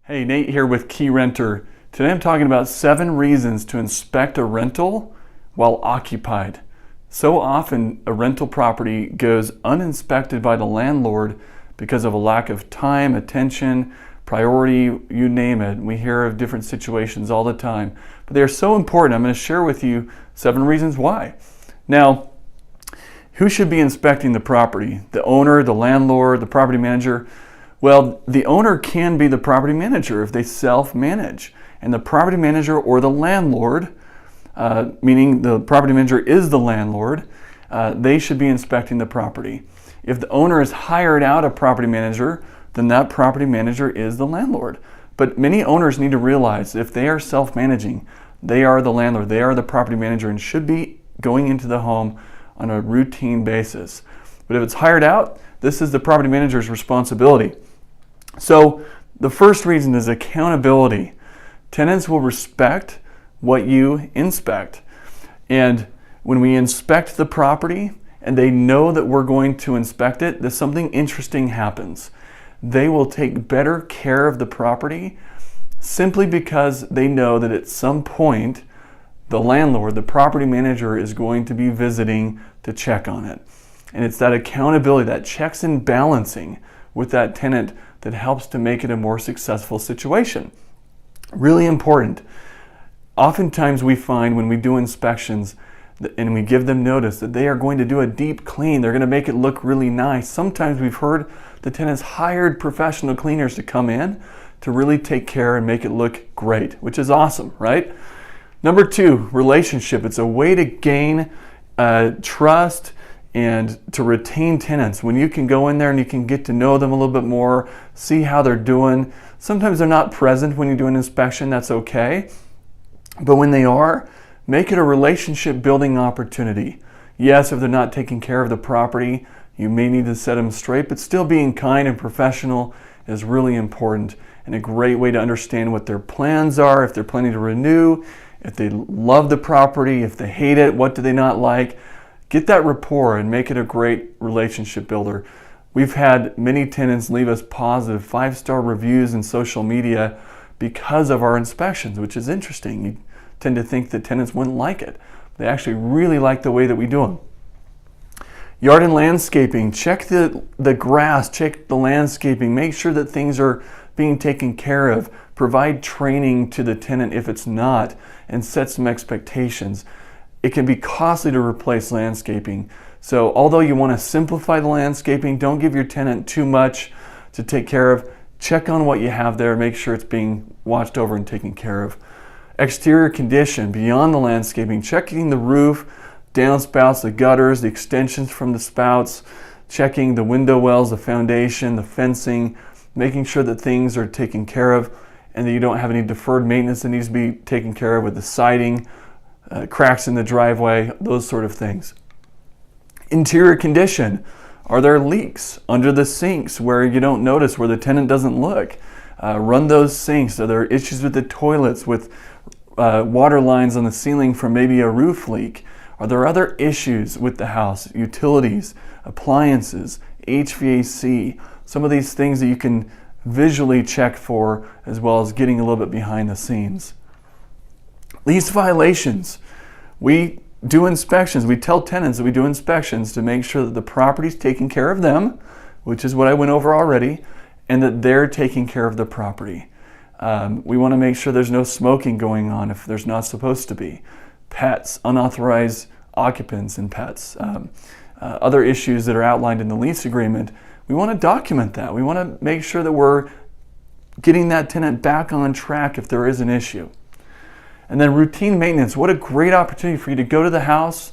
Hey, Nate here with Keyrenter. Today I'm talking about 7 reasons to inspect a rental while occupied. So often a rental property goes uninspected by the landlord because of a lack of time, attention, priority, you name it. We hear of different situations all the time, but they're so important. I'm going to share with you 7 reasons why. Now, who should be inspecting the property? The owner, the landlord, the property manager? Well, the owner can be the property manager if they self-manage. And the property manager or the landlord, meaning the property manager is the landlord, they should be inspecting the property. If the owner has hired out a property manager, then that property manager is the landlord. But many owners need to realize if they are self-managing, they are the landlord, they are the property manager and should be going into the home on a routine basis. But if it's hired out, this is the property manager's responsibility. So the first reason is accountability. Tenants will respect what you inspect. And when we inspect the property and they know that we're going to inspect it, that something interesting happens. They will take better care of the property simply because they know that at some point the landlord, the property manager, is going to be visiting to check on it. And it's that accountability, that checks and balancing with that tenant that helps to make it a more successful situation. Really important. Oftentimes we find when we do inspections and we give them notice that they are going to do a deep clean, they're going to make it look really nice. Sometimes we've heard the tenants hired professional cleaners to come in to really take care and make it look great, which is awesome, right? Number 2, relationship. It's a way to gain trust and to retain tenants. When you can go in there and you can get to know them a little bit more, see how they're doing. Sometimes they're not present when you do an inspection, that's okay. But when they are, make it a relationship building opportunity. Yes, if they're not taking care of the property, you may need to set them straight, but still being kind and professional is really important and a great way to understand what their plans are, if they're planning to renew, if they love the property, if they hate it, what do they not like. Get that rapport and make it a great relationship builder. We've had many tenants leave us positive 5-star reviews in social media because of our inspections, which is interesting. You tend to think that tenants wouldn't like it. They actually really like the way that we do them. Yard and landscaping. Check the grass, check the landscaping, make sure that things are being taken care of. Provide training to the tenant if it's not, and set some expectations. It can be costly to replace landscaping. So although you want to simplify the landscaping, don't give your tenant too much to take care of. Check on what you have there, make sure it's being watched over and taken care of. Exterior condition, beyond the landscaping, checking the roof, downspouts, the gutters, the extensions from the spouts, checking the window wells, the foundation, the fencing, making sure that things are taken care of and that you don't have any deferred maintenance that needs to be taken care of with the siding, cracks in the driveway, those sort of things. Interior condition. Are there leaks under the sinks where you don't notice, where the tenant doesn't look? Run those sinks. Are there issues with the toilets, with water lines on the ceiling from maybe a roof leak? Are there other issues with the house? Utilities, appliances, HVAC, some of these things that you can visually check for, as well as getting a little bit behind the scenes. Lease violations. We do inspections. We tell tenants that we do inspections to make sure that the property's taking care of them, which is what I went over already, and that they're taking care of the property. We want to make sure there's no smoking going on if there's not supposed to be. Pets, unauthorized occupants and pets. Other issues that are outlined in the lease agreement, we want to document that. We want to make sure that we're getting that tenant back on track if there is an issue. And then routine maintenance. What a great opportunity for you to go to the house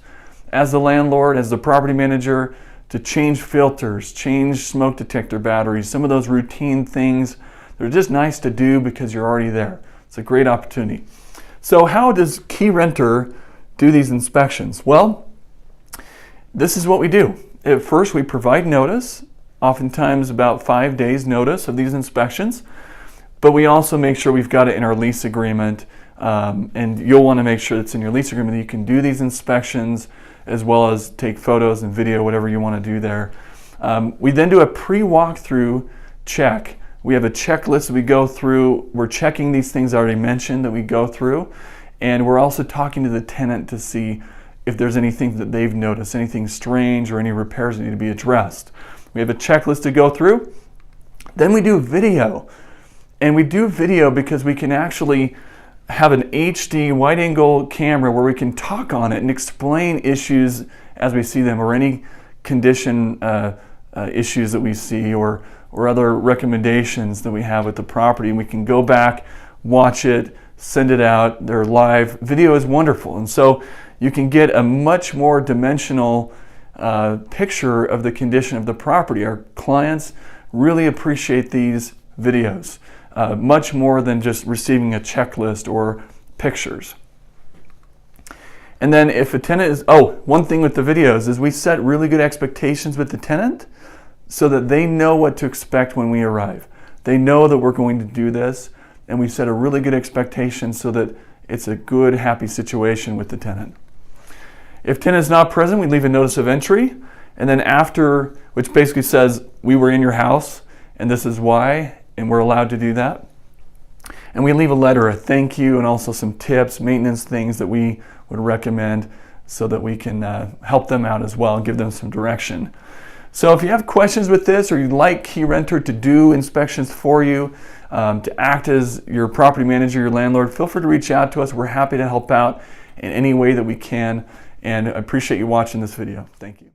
as the landlord, as the property manager, to change filters, change smoke detector batteries, some of those routine things. They're just nice to do because you're already there. It's a great opportunity. So how does Keyrenter do these inspections? Well, this is what we do. At first, we provide notice, oftentimes about 5 days notice of these inspections, but we also make sure we've got it in our lease agreement. And you'll want to make sure it's in your lease agreement that you can do these inspections as well as take photos and video, whatever you want to do there. We then do a pre-walkthrough check We have a checklist that we go through. We're checking these things I already mentioned that we go through, and we're also talking to the tenant to see if there's anything that they've noticed, anything strange or any repairs that need to be addressed. We have a checklist to go through. Then we do video. And we do video because we can actually have an HD wide-angle camera where we can talk on it and explain issues as we see them, or any condition issues that we see, or other recommendations that we have with the property. And we can go back, watch it, send it out. They're live. Video is wonderful. And so you can get a much more dimensional picture of the condition of the property. Our clients really appreciate these videos, much more than just receiving a checklist or pictures. And then if a tenant is, one thing with the videos is we set really good expectations with the tenant so that they know what to expect when we arrive. They know that we're going to do this, and we set a really good expectation so that it's a good, happy situation with the tenant. If tenant is not present, we leave a notice of entry, and then after, which basically says we were in your house and this is why, and we're allowed to do that. And we leave a letter, a thank you, and also some tips, maintenance things that we would recommend so that we can help them out as well and give them some direction. So if you have questions with this, or you'd like Keyrenter to do inspections for you, to act as your property manager, your landlord, feel free to reach out to us. We're happy to help out in any way that we can. And I appreciate you watching this video. Thank you.